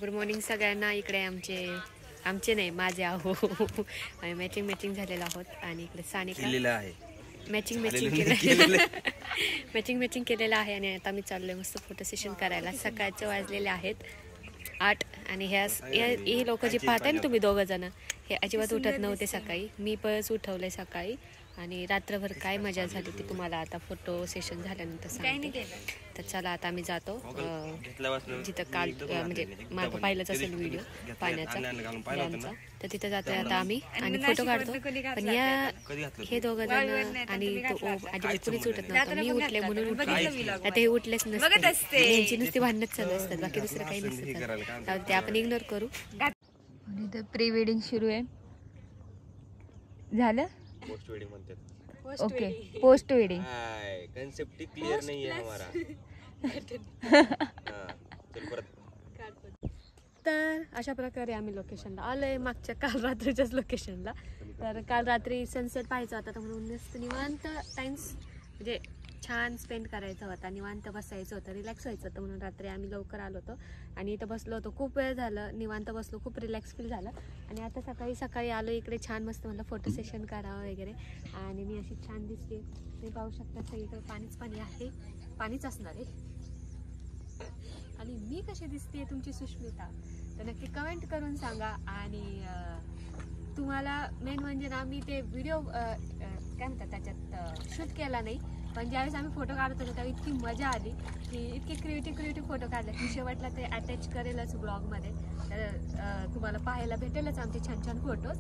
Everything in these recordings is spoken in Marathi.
गुड मॉर्निंग सगळ्यांना. इकडे आमचे नाही माझे आहो आम्ही मॅचिंग झालेलो आहोत आणि इकडे सानिका आहे मॅचिंग केलेलं आहे आणि आता मी चाललोय मस्त फोटो सेशन करायला. सकाळचे वाजलेले आहेत 8 आणि हे लोक जे पाहताय ना तुम्ही दोघं जण हे अजिबात उठत नव्हते सकाळी. मी पळच उठवलंय सकाळी आणि रात्रभर काय मजा झाली ती तुम्हाला आता फोटो सेशन झाल्यानंतर सांगते. तर चला आता आम्ही जातो जिथं काल म्हणजे मागं पाहिलंच असेल व्हिडिओ पाण्याचा तर तिथं जातोय आता आम्ही आणि फोटो काढतो. पण हे दोघं जण आणि तो अजिबात कुणीच उठत नव्हतं. मी उठले म्हणून उठले. आता हे उठलेच नसते. यांची नुसती भांडणच चालू असतात बाकी दुसरं काही नसतं. ते आपण इग्नोर करू. आणि तर प्री वेडिंग सुरू आहे. झालं पोस्ट वेडिंग म्हणतात. Okay post wedding concept clear नाही आहे हमारा. तर अशा प्रकारे आम्ही लोकेशनला आलोय. मागच्या काल रात्रीच्याच लोकेशनला. तर काल रात्री सनसेट पाहायचा होता तर म्हणून नुसतं निवांत टाइम्स म्हणजे छान स्पेंड करायचा होता. निवांत बसायचं होतं रिलॅक्स व्हायचं होतं म्हणून रात्री आम्ही लवकर आलो होतो आणि इथं बसलो होतो. खूप वेळ झालं निवांत बसलो. खूप रिलॅक्स फील झालं आणि आता सकाळी आलो इकडे. छान मस्त म्हणलं फोटो सेशन करावं वगैरे आणि मी अशी छान दिसते. तुम्ही पाहू शकता सगळीकडे पाणी आहे. पाणीच असणार आहे. आणि मी कशी दिसते तुमची सुष्मिता तर नक्की कमेंट करून सांगा. आणि तुम्हाला मेन म्हणजे ना मी ते व्हिडिओ काय म्हणतात त्याच्यात शूट केला नाही पण ज्यावेळेस आम्ही फोटो काढत होतो त्यावेळी इतकी मजा आली की इतके क्रिएटिव्ह फोटो काढले. मी शेवटला ते अटॅच करेलच ब्लॉगमध्ये. तर तुम्हाला पाहायला भेटेलच आमचे छान फोटोज.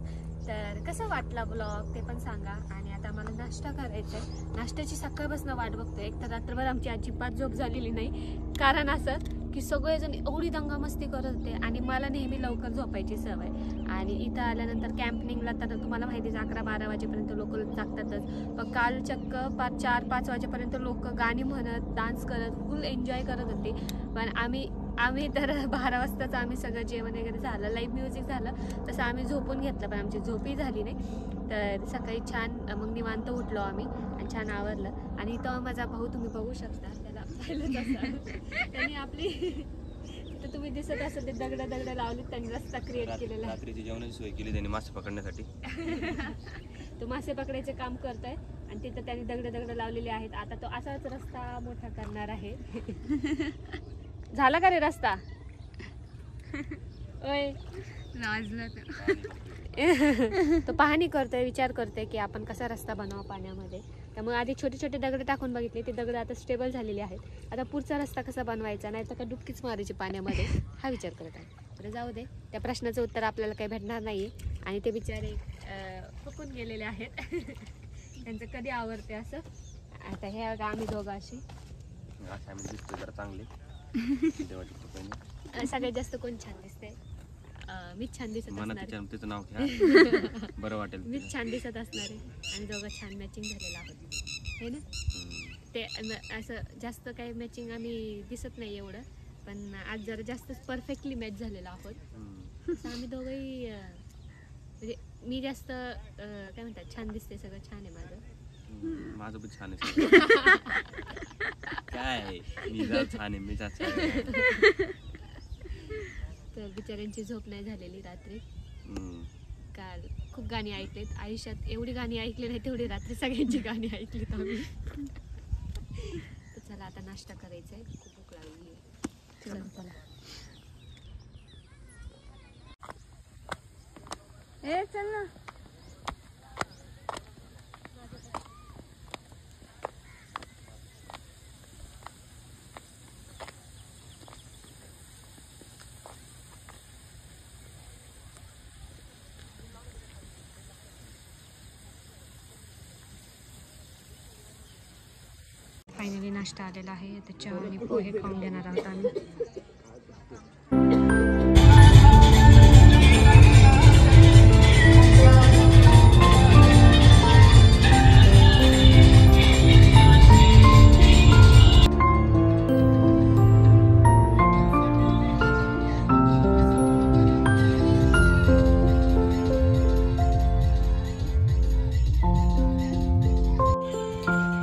तर कसं वाटला ब्लॉग ते पण सांगा. आणि आता आम्हाला नाश्ता करायचा आहे. नाश्त्याची सकाळपासून वाट बघतो. एक तर रात्रभर आमची अजिबात झोप झालेली नाही. कारण असं की सगळेजण एवढी दंगामस्ती करत होते आणि मला नेहमी लवकर झोपायची सवय. आणि इथं आल्यानंतर कॅम्पिंगला तर तुम्हाला माहितीच 11-12 वाजेपर्यंत लोक जागतातच. पण काल चक्क 4-5 वाजेपर्यंत लोक गाणी म्हणत डान्स करत फुल एन्जॉय करत होते. पण आम्ही तर 12 वाजताच आम्ही सगळं जेवण वगैरे झालं. लाईव्ह म्युझिक झालं तसं आम्ही झोपून घेतलं पण आमची झोपही झाली नाही. तर सकाळी छान मग निवांत उठलो आम्ही आणि छान आवरलं. आणि तो माझा भाऊ तुम्ही बघू शकता त्याला पाहिलंच असं त्यांनी आपली तिथं तुम्ही दिसत असेल ते दगड लावली त्यांनी रस्ता क्रिएट केलेला. रात्रीची जेवणाची सोय केली त्यांनी मासे पकडण्यासाठी. तो मासे पकडायचे काम करतोय आणि तिथं त्यांनी दगड लावलेले आहेत. आता तो असाच रस्ता मोठा करणार आहे. झाला का रे रस्ता? ओय तो पाहणी करतोय विचार करतोय की आपण कसा रस्ता बनवा पाण्यामध्ये. त्यामुळे आधी छोटे दगड टाकून बघितले. ते दगड आता स्टेबल झालेले आहेत. आता पुढचा रस्ता कसा बनवायचा नाही तर का डुबकीच मारायची पाण्यामध्ये हा विचार करत आहे. तर जाऊ दे त्या प्रश्नाचं उत्तर आपल्याला काही भेटणार नाही. आणि ते बिचारे फुकून गेलेले आहेत. त्यांचं कधी आवडते असं. आता हे आम्ही दोघं अशी चांगले सगळ्यात जास्त कोण छान दिसते? मीच छान दिसत असणार. नाव घ्या बरं वाटेल. मीच छान दिसत असणार आहे आणि दोघं छान मॅचिंग झालेलं आहोत हे ना. ते असं जास्त काही मॅचिंग आम्ही दिसत नाही एवढं पण आज जरा जास्तच परफेक्टली मॅच झालेलो आहोत. असं आम्ही दोघंही म्हणजे मी जास्त काय म्हणतात छान दिसते. सगळं छान आहे माझं पण छान आहे. काय मी छान आहे मी तर बिचाऱ्यांची झोप नाही झालेली रात्री. काल खूप गाणी ऐकलेत. आयुष्यात एवढी गाणी ऐकली नाही तेवढी रात्री सगळ्यांची गाणी ऐकलीत आम्ही. तर चला आता नाश्ता करायचा आहे. खूप भूक लागली आहे. चला चल ना. फायनली नाश्ता आलेला आहे. आता चहा आणि पोहे खाऊन घेणार आहोत आम्ही.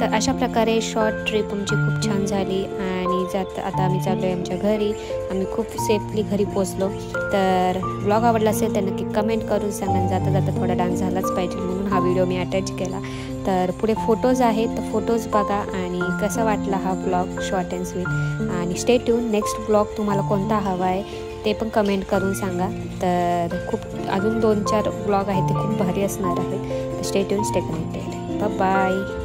तर अशा प्रकारे शॉर्ट ट्रिप आमची खूप छान झाली आणि आता आम्ही चाललो आहे आमच्या घरी आम्ही खूप सेफली घरी पोचलो. तर ब्लॉग आवडला असेल तर नक्की कमेंट करून सांगा. जाता जाता थोडा डान्स झालाच पाहिजे म्हणून हा व्हिडिओ मी अटॅच केला. तर पुढे फोटोज आहेत तर फोटोज बघा आणि कसा वाटला हा ब्लॉग शॉर्ट अँड स्वीट. आणि स्टे ट्यून, नेक्स्ट ब्लॉग तुम्हाला कोणता हवा आहे ते पण कमेंट करून सांगा. तर खूप अजून 2-4 ब्लॉग आहेत ते खूप भारी असणार आहेत. Stay tuned, stay connected. Bye.